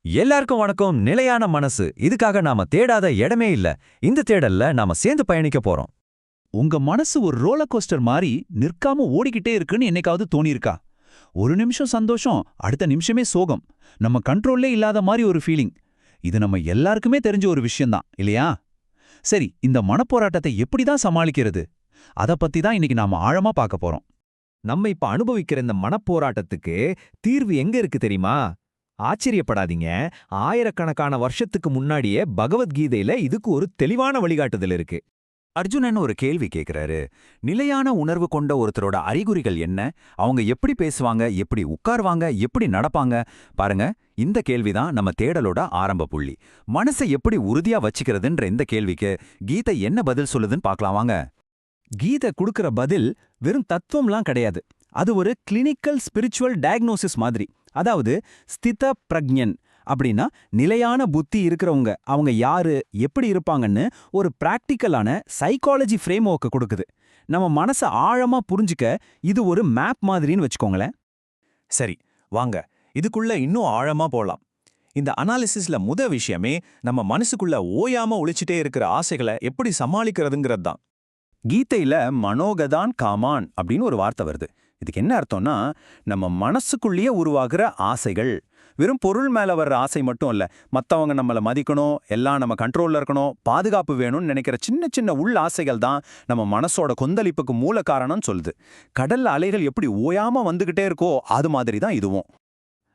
எல்லாருக்கும் வணக்கம். நிலையான மனசு இதுக்காக நாம தேடாத இடமே இல்ல. இந்த தேடல்ல நாம சேர்ந்து பயணிக்க போறோம். உங்க மனசு ஒரு ரோலர் கோஸ்டர் மாதிரி நிற்காம ஓடிக்கிட்டே இருக்குன்னு என்னைக்காவது தோணியிருக்கா? ஒரு நிமிஷம் சந்தோஷம், அடுத்த நிமிஷமே சோகம். நம்ம கண்ட்ரோல்லே இல்லாத மாதிரி ஒரு ஃபீலிங். இது நம்ம எல்லாருக்குமே தெரிஞ்ச ஒரு விஷயம்தான் இல்லையா? சரி, இந்த மனப்போராட்டத்தை எப்படி தான் சமாளிக்கிறது? அத பத்தி தான் இன்னைக்கு நாம ஆழமா பார்க்க போறோம். நம்ம இப்ப அனுபவிக்கிற இந்த மனப்போராட்டத்துக்கு தீர்வு எங்க இருக்கு தெரியுமா? ஆச்சரியப்படாதீங்க. ஆயிரக்கணக்கான வருஷத்துக்கு முன்னாடியே பகவத்கீதையில இதுக்கு ஒரு தெளிவான வழிகாட்டுதல் இருக்கு. அர்ஜுனன் ஒரு கேள்வி கேக்குறாரு. நிலையான உணர்வு கொண்ட ஒருத்தரோட அறிகுறிகள் என்ன? அவங்க எப்படி பேசுவாங்க, எப்படி உட்கார்வாங்க, எப்படி நடப்பாங்க? பாருங்க, இந்த கேள்விதான் நம்ம தேடலோட ஆரம்ப புள்ளி. மனசை எப்படி உறுதியா வச்சுக்கிறதுன்ற இந்த கேள்விக்கு கீதை என்ன பதில் சொல்லுதுன்னு பார்க்கலாம் வாங்க. கீதை கொடுக்கிற பதில் வெறும் தத்துவம்லாம் கிடையாது. அது ஒரு கிளினிக்கல் ஸ்பிரிச்சுவல் டயக்னோசிஸ் மாதிரி. அதாவது ஸ்தித பிரக்ஞன் அப்படின்னா நிலையான புத்தி இருக்கிறவங்க அவங்க யாரு, எப்படி இருப்பாங்கன்னு ஒரு பிராக்டிக்கலான சைக்காலஜி ஃப்ரேம் ஒர்க்கை கொடுக்குது. நம்ம மனசை ஆழமா புரிஞ்சுக்க இது ஒரு மேப் மாதிரின்னு வச்சுக்கோங்களேன். சரி, வாங்க இதுக்குள்ள இன்னும் ஆழமா போலாம். இந்த அனாலிசிஸ்ல விஷயமே நம்ம மனசுக்குள்ள ஓயாம ஒழிச்சிட்டே இருக்கிற ஆசைகளை எப்படி சமாளிக்கிறதுங்கிறது தான். கீதையில மனோகதான் காமான் அப்படின்னு ஒரு வார்த்தை வருது. இதுக்கு என்ன அர்த்தம்னா, நம்ம மனசுக்குள்ளேயே உருவாகிற ஆசைகள். வெறும் பொருள் மேல வர்ற ஆசை மட்டும் இல்ல, மத்தவங்க நம்மளை மதிக்கணும், எல்லாம் நம்ம கண்ட்ரோல்ல இருக்கணும், பாதுகாப்பு வேணும்னு நினைக்கிற சின்ன சின்ன உள் ஆசைகள் தான் நம்ம மனசோட கொந்தளிப்புக்கு மூல காரணம்னு சொல்லுது. கடல்ல அலைகள் எப்படி ஓயாம வந்துகிட்டே இருக்கோ அது மாதிரி தான் இதுவும்.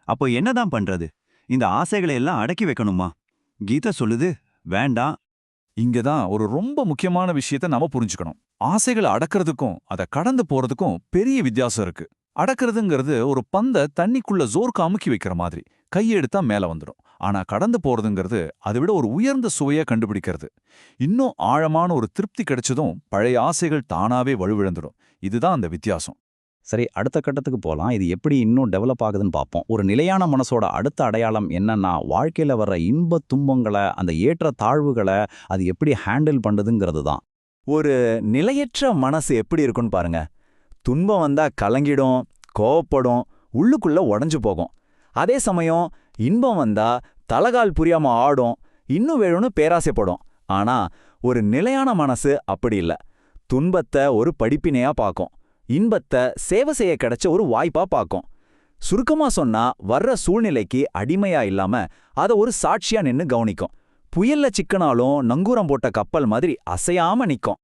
அப்போ என்னதான் பண்றது? இந்த ஆசைகளை எல்லாம் அடக்கி வைக்கணுமா? கீதா சொல்லுது, வேண்டாம். இங்கதான் ஒரு ரொம்ப முக்கியமான விஷயத்தை நாம புரிஞ்சுக்கணும். ஆசைகளை அடக்கிறதுக்கும் அதை கடந்து போறதுக்கும் பெரிய வித்தியாசம் இருக்கு. அடக்கிறதுங்கிறது ஒரு பந்தை தண்ணிக்குள்ள ஜோர்க்கு அமுக்கி வைக்கிற மாதிரி, கையெடுத்தா மேல வந்துடும். ஆனா கடந்து போறதுங்கிறது அதை விட ஒரு உயர்ந்த சுவையை கண்டுபிடிக்கிறது. இன்னும் ஆழமான ஒரு திருப்தி கிடைச்சதும் பழைய ஆசைகள் தானாவே வலுவிழந்துடும். இதுதான் அந்த வித்தியாசம். சரி, அடுத்த கட்டத்துக்கு போகலாம். இது எப்படி இன்னும் டெவலப் ஆகுதுன்னு பார்ப்போம். ஒரு நிலையான மனசோட அடுத்த அடையாளம் என்னன்னா, வாழ்க்கையில் வர்ற இன்ப துன்பங்களை, அந்த ஏற்ற தாழ்வுகளை அது எப்படி ஹேண்டில் பண்ணுதுங்கிறது தான். ஒரு நிலையற்ற மனசு எப்படி இருக்குன்னு பாருங்க. துன்பம் வந்தா கலங்கிடும், கோவப்படும், உள்ளுக்குள்ள உடஞ்சு போகும். அதே சமயம் இன்பம் வந்தா தலகால் புரியாம ஆடும், இன்னும் வேணும்னு பேராசைப்படும். ஆனா ஒரு நிலையான மனசு அப்படி இல்லை. துன்பத்தை ஒரு படிப்பினையா பார்க்கும், இன்பத்தை சேவை செய்ய கிடைச்ச ஒரு வாய்ப்பா பார்க்கும். சுருக்கமா சொன்னா, வர்ற சூழ்நிலைக்கு அடிமையா இல்லாம அதை ஒரு சாட்சியா நின்னு கவனிக்கும். புயல்ல சிக்கனாலும் நங்கூரம் போட்ட கப்பல் மாதிரி அசையாம நிக்கும்.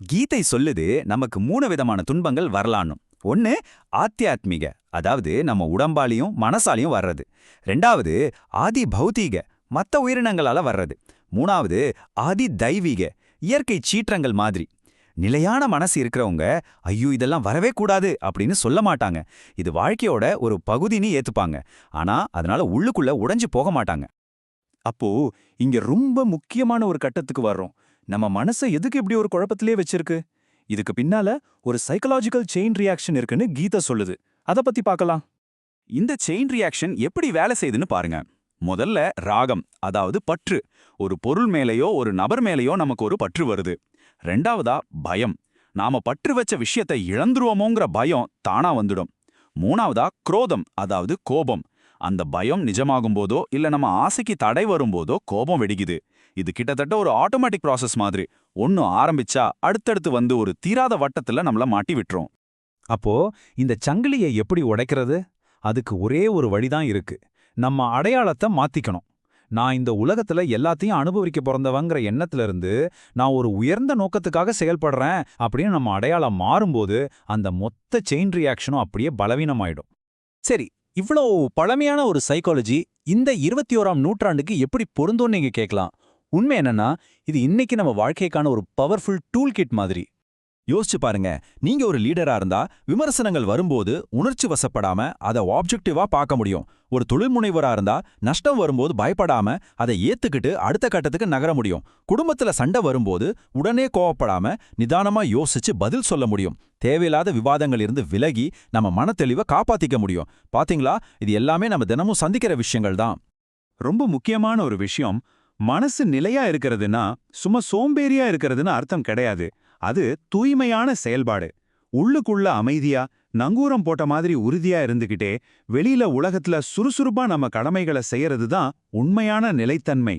கீதை சொல்லுது, நமக்கு 3 விதமான துன்பங்கள் வரலான்னு. ஒன்னு ஆத்தியாத்மிக, அதாவது நம்ம உடம்பாலையும் மனசாலையும் வர்றது. 2வது ஆதி பௌதீக, மற்ற உயிரினங்களால வர்றது. 3வது ஆதி தெய்வீக, இயற்கை சீற்றங்கள் மாதிரி. நிலையான மனசு இருக்கிறவங்க ஐயோ இதெல்லாம் வரவே கூடாது அப்படின்னு சொல்ல மாட்டாங்க. இது வாழ்க்கையோட ஒரு பகுதின்னு ஏத்துப்பாங்க. ஆனா அதனால உள்ளுக்குள்ள உடைஞ்சு போக மாட்டாங்க. அப்போ இங்க ரொம்ப முக்கியமான ஒரு கட்டத்துக்கு வர்றோம். நம்ம மனசை எதுக்கு இப்படி ஒரு குழப்பத்திலே வச்சிருக்கு? இதுக்கு பின்னால ஒரு சைக்கலாஜிக்கல் செயின் ரியாக்ஷன் இருக்குன்னு கீதா சொல்லுது. அத பத்தி பார்க்கலாம். இந்த செயின் ரியாக்ஷன் எப்படி வேலை செய்யுதுன்னு பாருங்க. முதல்ல ராகம், அதாவது பற்று. ஒரு பொருள் மேலேயோ ஒரு நபர் மேலேயோ நமக்கு ஒரு பற்று வருது. 2வதா பயம், நாம பற்று வச்ச விஷயத்தை இழந்துருவோமோங்கிற பயம் தானா வந்துடும். 3வதா குரோதம், அதாவது கோபம். அந்த பயம் நிஜமாகும் போதோ இல்ல நம்ம ஆசைக்கு தடை வரும்போதோ கோபம் வெடிக்குது. இது கிட்டத்தட்ட ஒரு ஆட்டோமேட்டிக் ப்ராசஸ் மாதிரி. ஒன்னு ஆரம்பிச்சா அடுத்தடுத்து வந்து ஒரு தீராத வட்டத்துல நம்மள மாட்டி விட்டுரும். அப்போ இந்த சங்கிலியை எப்படி உடைக்கிறது? அதுக்கு ஒரே ஒரு வழிதான் இருக்கு. நம்ம அடையாளத்தை மாத்திக்கணும். நான் இந்த உலகத்துல எல்லாத்தையும் அனுபவிக்க பிறந்தவங்கிற எண்ணத்துல இருந்து நான் ஒரு உயர்ந்த நோக்கத்துக்காக செயல்படுறேன் அப்படின்னு நம்ம அடையாளம் மாறும்போது அந்த மொத்த செயின் ரியாக்ஷனும் அப்படியே பலவீனமாயிடும். சரி, இவ்வளோ பழமையான ஒரு சைக்காலஜி இந்த 21ஆம் நூற்றாண்டுக்கு எப்படி பொருந்தோன்னு நீங்க கேட்கலாம். உண்மை என்னன்னா, இது இன்னைக்கு நம்ம வாழ்க்கைக்கான ஒரு பவர்ஃபுல் டூல் கிட் மாதிரி. யோசிச்சு பாருங்க, நீங்க ஒரு லீடரா இருந்தா விமர்சனங்கள் வரும்போது உணர்ச்சி வசப்படாம அதை ஆப்ஜெக்டிவா பார்க்க முடியும். ஒரு தொழில் முனைவரா இருந்தா நஷ்டம் வரும்போது பயப்படாம அதை ஏத்துக்கிட்டு அடுத்த கட்டத்துக்கு நகர முடியும். குடும்பத்துல சண்டை வரும்போது உடனே கோவப்படாம நிதானமா யோசிச்சு பதில் சொல்ல முடியும். தேவையில்லாத விவாதங்கள் இருந்து விலகி நம்ம மனத்தெளிவை காப்பாத்திக்க முடியும். பாத்தீங்களா, இது எல்லாமே நம்ம தினமும் சந்திக்கிற விஷயங்கள் தான். ரொம்ப முக்கியமான ஒரு விஷயம், மனசு நிலையா இருக்கிறதுனா சும்மா சோம்பேறியா இருக்கிறதுன்னு அர்த்தம் கிடையாது. அது தூய்மையான செயல்பாடு. உள்ளுக்குள்ள அமைதியா நங்கூரம் போட்ட மாதிரி உறுதியா இருந்துகிட்டே வெளியில உலகத்துல சுறுசுறுப்பா நம்ம கடமைகளை செய்யறது தான் உண்மையான நிலைத்தன்மை.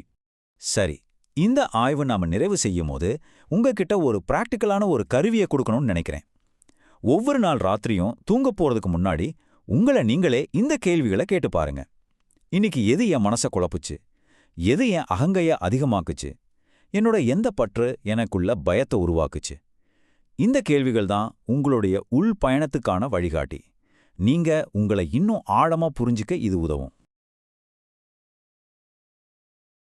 சரி, இந்த ஆய்வு நாம நிறைவு செய்யும் போது உங்ககிட்ட ஒரு பிராக்டிக்கலான ஒரு கருவியை கொடுக்கணும்னு நினைக்கிறேன். ஒவ்வொரு நாள் ராத்திரியும் தூங்க போறதுக்கு முன்னாடி உங்களை நீங்களே இந்த கேள்விகளை கேட்டு பாருங்க. இன்னைக்கு எது என் மனசை குழப்புச்சு? எது என் அகங்கைய அதிகமாக்குச்சு? என்னோட எந்த பற்று எனக்குள்ள பயத்தை உருவாக்குச்சு? இந்த கேள்விகள் தான் உங்களுடைய உள் பயணத்துக்கான வழிகாட்டி. நீங்க உங்களை இன்னும் ஆழமா புரிஞ்சுக்க இது உதவும்.